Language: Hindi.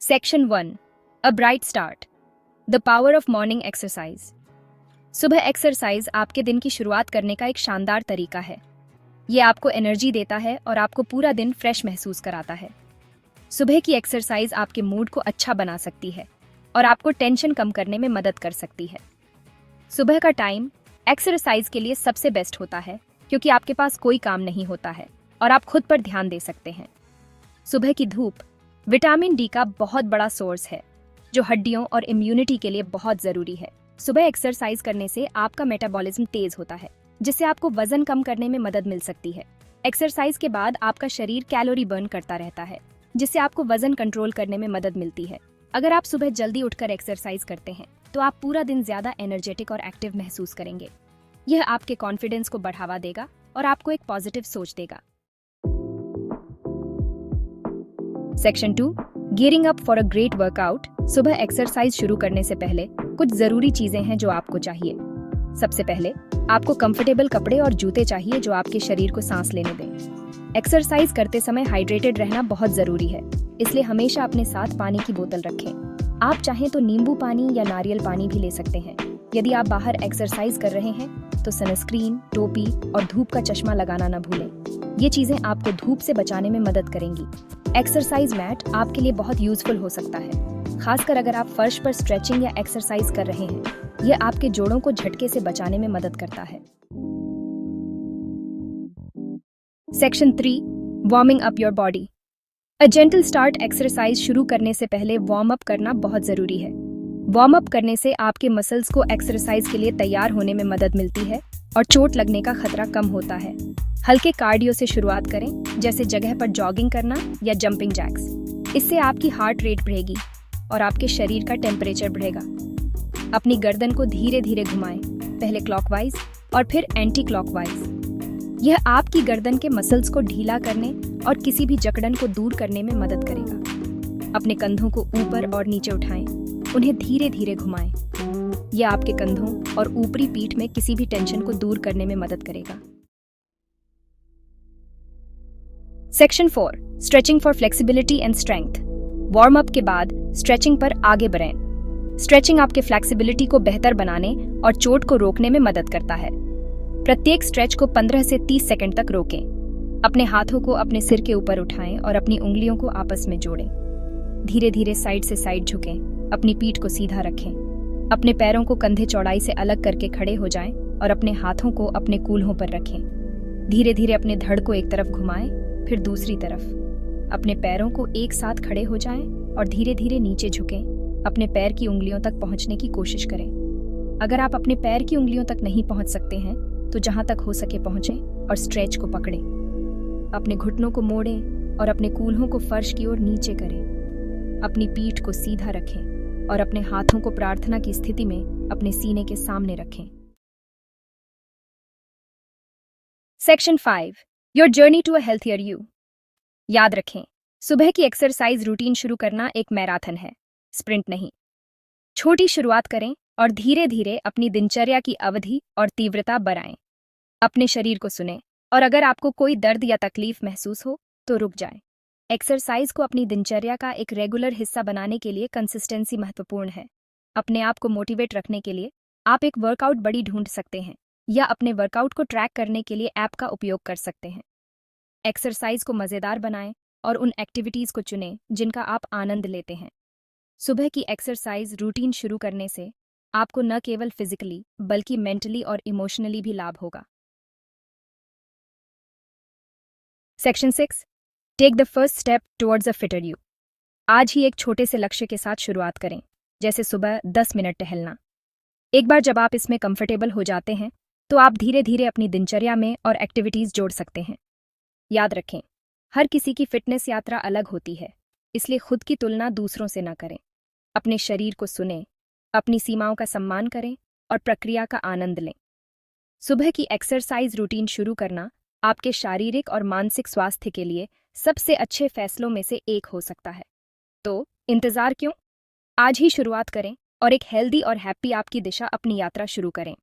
Section 1 a bright start the power of morning exercise. सुबह एक्सरसाइज आपके दिन की शुरुआत करने का एक शानदार तरीका है। ये आपको एनर्जी देता है और आपको पूरा दिन फ्रेश महसूस कराता है। सुबह की एक्सरसाइज आपके मूड को अच्छा बना सकती है और आपको टेंशन कम करने में मदद कर सकती है। सुबह का टाइम एक्सरसाइज के लिए सबसे बेस्ट होता है क्योंकि आपके पास कोई काम नहीं होता है और आप खुद पर ध्यान दे सकते हैं। सुबह की धूप विटामिन डी का बहुत बड़ा सोर्स है जो हड्डियों और इम्यूनिटी के लिए बहुत जरूरी है। सुबह एक्सरसाइज करने से आपका मेटाबॉलिज्म तेज होता है जिससे आपको वजन कम करने में मदद मिल सकती है। एक्सरसाइज के बाद आपका शरीर कैलोरी बर्न करता रहता है जिससे आपको वजन कंट्रोल करने में मदद मिलती है। अगर आप सुबह जल्दी उठकर एक्सरसाइज करते हैं तो आप पूरा दिन ज्यादा एनर्जेटिक और एक्टिव महसूस करेंगे। यह आपके कॉन्फिडेंस को बढ़ावा देगा और आपको एक पॉजिटिव सोच देगा। Section 2 gearing up for a great workout. सुबह एक्सरसाइज शुरू करने से पहले कुछ जरूरी चीजें हैं जो आपको चाहिए। सबसे पहले आपको कंफर्टेबल कपड़े और जूते चाहिए जो आपके शरीर को सांस लेने दें। एक्सरसाइज करते समय हाइड्रेटेड रहना बहुत जरूरी है, इसलिए हमेशा अपने साथ पानी की बोतल रखें। आप चाहें तो नींबू पानी या नारियल पानी भी ले सकते हैं। यदि आप बाहर एक्सरसाइज कर रहे हैं तो सनस्क्रीन, टोपी और धूप का चश्मा लगाना न भूलें। ये चीजें आपको धूप से बचाने में मदद करेंगी। एक्सरसाइज मैट आपके लिए बहुत यूजफुल हो सकता है, खासकर अगर आप फर्श पर स्ट्रेचिंग या एक्सरसाइज कर रहे हैं। यह आपके जोड़ों को झटके से बचाने में मदद करता है। Section 3 warming up your body. A gentle start. Exercise शुरू करने से पहले वार्म अप करना बहुत जरूरी है। वार्म अप करने से आपके मसल्स को एक्सरसाइज के लिए तैयार होने में मदद मिलती है और चोट लगने का खतरा कम होता है। हल्के कार्डियो से शुरुआत करें, जैसे जगह पर जॉगिंग करना या जंपिंग जैक्स। इससे आपकी हार्ट रेट बढ़ेगी और आपके शरीर का टेम्परेचर बढ़ेगा। अपनी गर्दन को धीरे धीरे घुमाएं, पहले क्लॉकवाइज और फिर एंटी क्लॉकवाइज। यह आपकी गर्दन के मसल्स को ढीला करने और किसी भी जकड़न को दूर करने में मदद करेगा। अपने कंधों को ऊपर और नीचे उठाएं, उन्हें धीरे धीरे घुमाएं। यह आपके कंधों और ऊपरी पीठ में किसी भी टेंशन को दूर करने में मदद करेगा। Section 4 stretching for flexibility and strength. Warm up के बाद स्ट्रेचिंग पर आगे बढ़ें। स्ट्रेचिंग आपके फ्लेक्सिबिलिटी को बेहतर बनाने और चोट को रोकने में मदद करता है। प्रत्येक स्ट्रेच को 15 से 30 सेकंड तक रोकें। अपने हाथों को अपने सिर के ऊपर उठाएं और अपनी उंगलियों को आपस में जोड़ें। धीरे धीरे साइड से साइड झुकें। अपनी पीठ को सीधा रखें। अपने पैरों को कंधे चौड़ाई से अलग करके खड़े हो जाएं और अपने हाथों को अपने कूल्हों पर रखें। धीरे धीरे अपने धड़ को एक तरफ घुमाएं, फिर दूसरी तरफ। अपने पैरों को एक साथ खड़े हो जाएं और धीरे धीरे नीचे झुकें। अपने पैर की उंगलियों तक पहुंचने की कोशिश करें। अगर आप अपने पैर की उंगलियों तक नहीं पहुंच सकते हैं तो जहां तक हो सके पहुंचें और स्ट्रेच को पकड़ें। अपने घुटनों को मोड़ें और अपने कूल्हों को फर्श की ओर नीचे करें। अपनी पीठ को सीधा रखें और अपने हाथों को प्रार्थना की स्थिति में अपने सीने के सामने रखें। Section 5 your journey to a healthier you. याद रखें, सुबह की एक्सरसाइज रूटीन शुरू करना एक मैराथन है, स्प्रिंट नहीं। छोटी शुरुआत करें और धीरे धीरे अपनी दिनचर्या की अवधि और तीव्रता बढ़ाएं। अपने शरीर को सुनें और अगर आपको कोई दर्द या तकलीफ महसूस हो तो रुक जाएं। एक्सरसाइज को अपनी दिनचर्या का एक रेगुलर हिस्सा बनाने के लिए कंसिस्टेंसी महत्वपूर्ण है। अपने आप को मोटिवेट रखने के लिए आप एक वर्कआउट बड़ी ढूंढ सकते हैं या अपने वर्कआउट को ट्रैक करने के लिए ऐप का उपयोग कर सकते हैं। एक्सरसाइज को मजेदार बनाएं और उन एक्टिविटीज को चुनें जिनका आप आनंद लेते हैं। सुबह की एक्सरसाइज रूटीन शुरू करने से आपको न केवल फिजिकली बल्कि मेंटली और इमोशनली भी लाभ होगा। Section 6 take the first step towards a fitter you. आज ही एक छोटे से लक्ष्य के साथ शुरुआत करें, जैसे सुबह 10 मिनट टहलना। एक बार जब आप इसमें कंफर्टेबल हो जाते हैं तो आप धीरे धीरे अपनी दिनचर्या में और एक्टिविटीज जोड़ सकते हैं। याद रखें, हर किसी की फिटनेस यात्रा अलग होती है, इसलिए खुद की तुलना दूसरों से न करें। अपने शरीर को सुनें, अपनी सीमाओं का सम्मान करें और प्रक्रिया का आनंद लें। सुबह की एक्सरसाइज रूटीन शुरू करना आपके शारीरिक और मानसिक स्वास्थ्य के लिए सबसे अच्छे फैसलों में से एक हो सकता है। तो इंतजार क्यों? आज ही शुरुआत करें और एक हेल्दी और हैप्पी आपकी दिशा अपनी यात्रा शुरू करें।